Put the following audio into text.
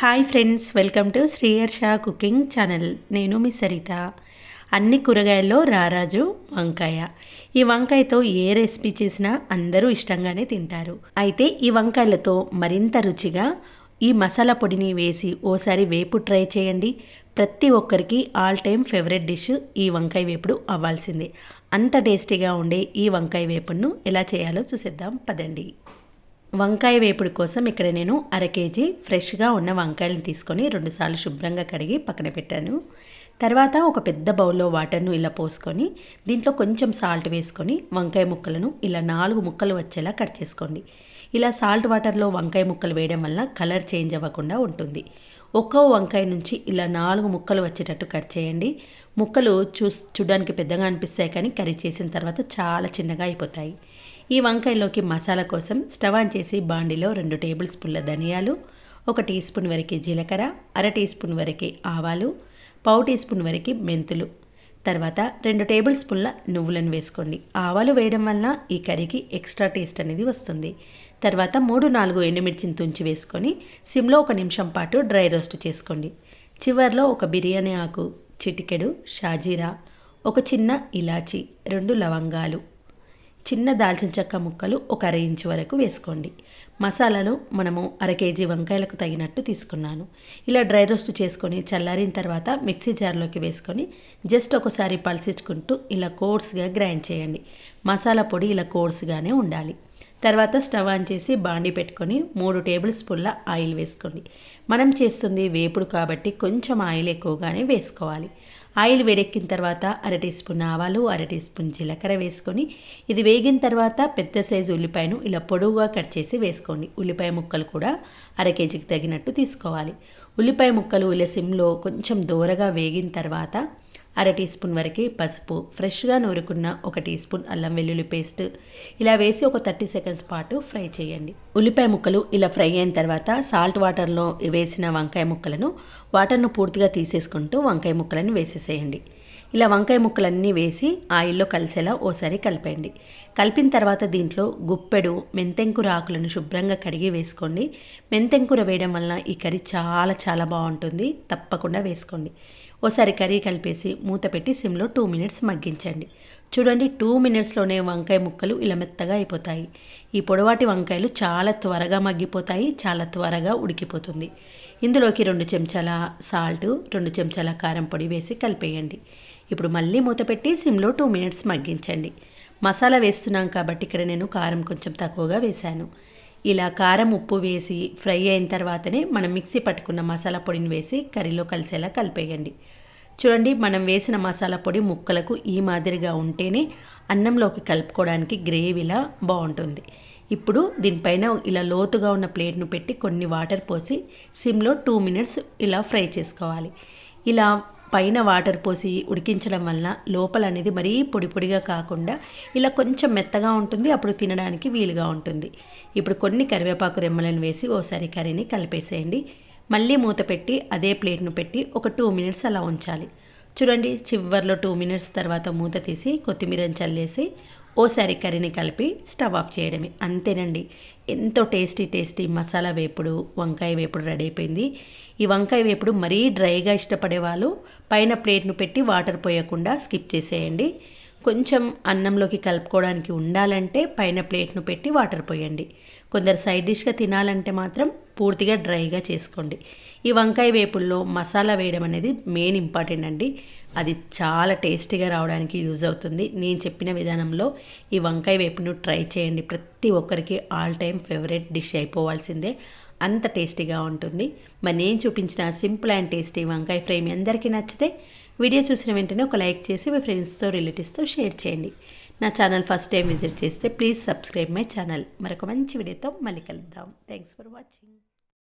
Hi friends, welcome to Sriharsha cooking channel. నేను మీ సరిత. అన్ని కూరగాయల్లో రారాజు వంకాయ. ఈ వంకాయతో ఏ రెసిపీ చేసినా అందరూ ఇష్టంగానే తింటారు. అయితే ఈ వంకాయలతో మరింత రుచిగా ఈ మసాలా పొడిని వేసి ఓసారి వేపు ట్రై చేయండి. ప్రతి ఒక్కరికి ఆల్ టైమ్ ఫేవరెట్ డిష్ ఈ వంకాయ వేపుడు అవ్వాల్సిందే. అంత టేస్టీగా ఉండే ఈ వంకాయ వేపుడును ఎలా చేయాలో చూసేద్దాం పదండి. వంకాయ వేపుడు కోసం ఇక్కడ నేను అర కేజీ ఫ్రెష్గా ఉన్న వంకాయలను తీసుకొని 2 సార్లు శుభ్రంగా కడిగి పక్కన పెట్టాను. తర్వాత ఒక పెద్ద బౌల్లో వాటర్ను ఇలా పోసుకొని దీంట్లో కొంచెం సాల్ట్ వేసుకొని వంకాయ ముక్కలను ఇలా 4 ముక్కలు వచ్చేలా కట్ చేసుకోండి. ఇలా సాల్ట్ వాటర్లో వంకాయ ముక్కలు వేయడం వల్ల కలర్ చేంజ్ అవ్వకుండా ఉంటుంది. ఒక్కో వంకాయ నుంచి ఇలా 4 ముక్కలు వచ్చేటట్టు కట్ చేయండి. ముక్కలు చూడడానికి పెద్దగా అనిపిస్తాయి, కానీ కర్రీ చేసిన తర్వాత చాలా చిన్నగా అయిపోతాయి. ఈ వంకాయలోకి మసాలా కోసం స్టవ్ ఆన్ చేసి బాండిలో 2 టేబుల్ స్పూన్ల ధనియాలు, 1 టీ స్పూన్ వరకు జీలకర్ర, అర టీ స్పూన్ వరకు ఆవాలు, పావు టీ స్పూన్ వరకు మెంతులు, తర్వాత 2 టేబుల్ స్పూన్ల నువ్వులను వేసుకోండి. ఆవాలు వేయడం వల్ల ఈ కర్రీకి ఎక్స్ట్రా టేస్ట్ అనేది వస్తుంది. తర్వాత 3-4 ఎండుమిర్చిని తుంచి వేసుకొని సిమ్లో 1 నిమిషం పాటు డ్రై రోస్ట్ చేసుకోండి. చివర్లో ఒక బిర్యానీ ఆకు, చిటికెడు షాజీరా, ఒక చిన్న ఇలాచి, 2 లవంగాలు, చిన్న దాల్చిన చెక్క ముక్కలు 1 అర ఇంచు వరకు వేసుకోండి. మసాలాలు మనము అర కేజీ వంకాయలకు తగినట్టు తీసుకున్నాను. ఇలా డ్రై రోస్ట్ చేసుకొని చల్లారిన తర్వాత మిక్సీ జార్లోకి వేసుకొని జస్ట్ ఒకసారి పల్సించుకుంటూ ఇలా కోర్స్గా గ్రైండ్ చేయండి. మసాలా పొడి ఇలా కోర్స్గానే ఉండాలి. తర్వాత స్టవ్ ఆన్ చేసి బాండి పెట్టుకొని 3 టేబుల్ స్పూన్ల ఆయిల్ వేసుకోండి. మనం చేస్తుంది వేపుడు కాబట్టి కొంచెం ఆయిల్ ఎక్కువగానే వేసుకోవాలి. ఆయిల్ వేడెక్కిన తర్వాత అర టీ స్పూన్ ఆవాలు, అర టీ స్పూన్ జీలకర్ర వేసుకొని ఇది వేగిన తర్వాత పెద్ద సైజు ఉల్లిపాయను ఇలా పొడవుగా కట్ చేసి వేసుకోండి. ఉల్లిపాయ ముక్కలు కూడా అర కేజీకి తగినట్టు తీసుకోవాలి. ఉల్లిపాయ ముక్కలు ఇలా సిమ్లో కొంచెం దూరగా వేగిన తర్వాత అర టీ స్పూన్ వరకు పసుపు, ఫ్రెష్గా నూరుకున్న 1 టీ స్పూన్ అల్లం వెల్లుల్లి పేస్ట్ ఇలా వేసి ఒక 30 సెకండ్స్ పాటు ఫ్రై చేయండి. ఉల్లిపాయ ముక్కలు ఇలా ఫ్రై అయిన తర్వాత సాల్ట్ వాటర్లో వేసిన వంకాయ ముక్కలను వాటర్ను పూర్తిగా తీసేసుకుంటూ వంకాయ ముక్కలను వేసేసేయండి. ఇలా వంకాయ ముక్కలన్నీ వేసి ఆయిల్లో కలిసేలా ఓసారి కలిపేయండి. కలిపిన తర్వాత దీంట్లో గుప్పెడు మెంతెంకూర ఆకులను శుభ్రంగా కడిగి వేసుకోండి. మెంతెంకూర వేయడం వల్ల ఈ కర్రీ చాలా బాగుంటుంది. తప్పకుండా వేసుకోండి. ఓసారి కర్రీ కలిపేసి మూత పెట్టి సిమ్లో 2 మినిట్స్ మగ్గించండి. చూడండి, 2 మినిట్స్లోనే వంకాయ ముక్కలు ఇలా మెత్తగా అయిపోతాయి. ఈ పొడవాటి వంకాయలు చాలా త్వరగా మగ్గిపోతాయి, చాలా త్వరగా ఉడికిపోతుంది. ఇందులోకి 2 చెంచాల సాల్ట్, 2 చెంచాల కారం పొడి వేసి కలిపేయండి. ఇప్పుడు మళ్ళీ మూత పెట్టి సిమ్లో 2 మినిట్స్ మగ్గించండి. మసాలా వేస్తున్నాం కాబట్టి ఇక్కడ నేను కారం కొంచెం తక్కువగా వేశాను. ఇలా కారం ఉప్పు వేసి ఫ్రై అయిన తర్వాతనే మనం మిక్సీ పట్టుకున్న మసాలా పొడిని వేసి కర్రీలో కలిసేలా కలిపేయండి. చూడండి, మనం వేసిన మసాలా పొడి ముక్కలకు ఈ మాదిరిగా ఉంటేనే అన్నంలోకి కలుపుకోవడానికి గ్రేవీలా బాగుంటుంది. ఇప్పుడు దీనిపైన ఇలా లోతుగా ఉన్న ప్లేట్ను పెట్టి కొన్ని వాటర్ పోసి సిమ్లో 2 మినిట్స్ ఇలా ఫ్రై చేసుకోవాలి. ఇలా పైన వాటర్ పోసి ఉడికించడం వల్ల లోపల అనేది మరీ పొడిగా కాకుండా ఇలా కొంచెం మెత్తగా ఉంటుంది. అప్పుడు తినడానికి వీలుగా ఉంటుంది. ఇప్పుడు కొన్ని కరివేపాకు రెమ్మలను వేసి ఓసారి కర్రీని కలిపేసేయండి. మళ్ళీ మూత పెట్టి అదే ప్లేట్ను పెట్టి ఒక 2 మినిట్స్ అలా ఉంచాలి. చూడండి, చివర్లో 2 మినిట్స్ తర్వాత మూత తీసి కొత్తిమీరని చల్లేసి ఓసారి కర్రీని కలిపి స్టవ్ ఆఫ్ చేయడమే. అంతేనండి, ఎంతో టేస్టీ మసాలా వేపుడు వంకాయ వేపుడు రెడీ అయిపోయింది. ఈ వంకాయ వేపుడు మరీ డ్రైగా ఇష్టపడే వాళ్ళు పైన ప్లేట్ను పెట్టి వాటర్ పోయకుండా స్కిప్ చేసేయండి. కొంచెం అన్నంలోకి కలుపుకోవడానికి ఉండాలంటే పైన ప్లేట్ను పెట్టి వాటర్ పోయండి. కొందరు సైడ్ డిష్గా తినాలంటే మాత్రం పూర్తిగా డ్రైగా చేసుకోండి. ఈ వంకాయ వేపుల్లో మసాలా వేయడం అనేది మెయిన్ ఇంపార్టెంట్ అండి. అది చాలా టేస్టీగా రావడానికి యూజ్ అవుతుంది. నేను చెప్పిన విధానంలో ఈ వంకాయ వేపును ట్రై చేయండి. ప్రతి ఒక్కరికి ఆల్ టైమ్ ఫేవరెట్ డిష్ అయిపోవాల్సిందే. అంత టేస్టీగా ఉంటుంది. మరి నేను చూపించిన సింపుల్ అండ్ టేస్టీ వంకాయ ఫ్రై మీ అందరికీ నచ్చితే వీడియో చూసిన వెంటనే ఒక లైక్ చేసి మీ ఫ్రెండ్స్తో రిలేటివ్స్తో షేర్ చేయండి. నా ఛానల్ ఫస్ట్ టైం విజిట్ చేస్తే ప్లీజ్ సబ్స్క్రైబ్ మై ఛానల్. మరొక మంచి వీడియోతో మళ్ళీ కలుద్దాం. Thanks for watching.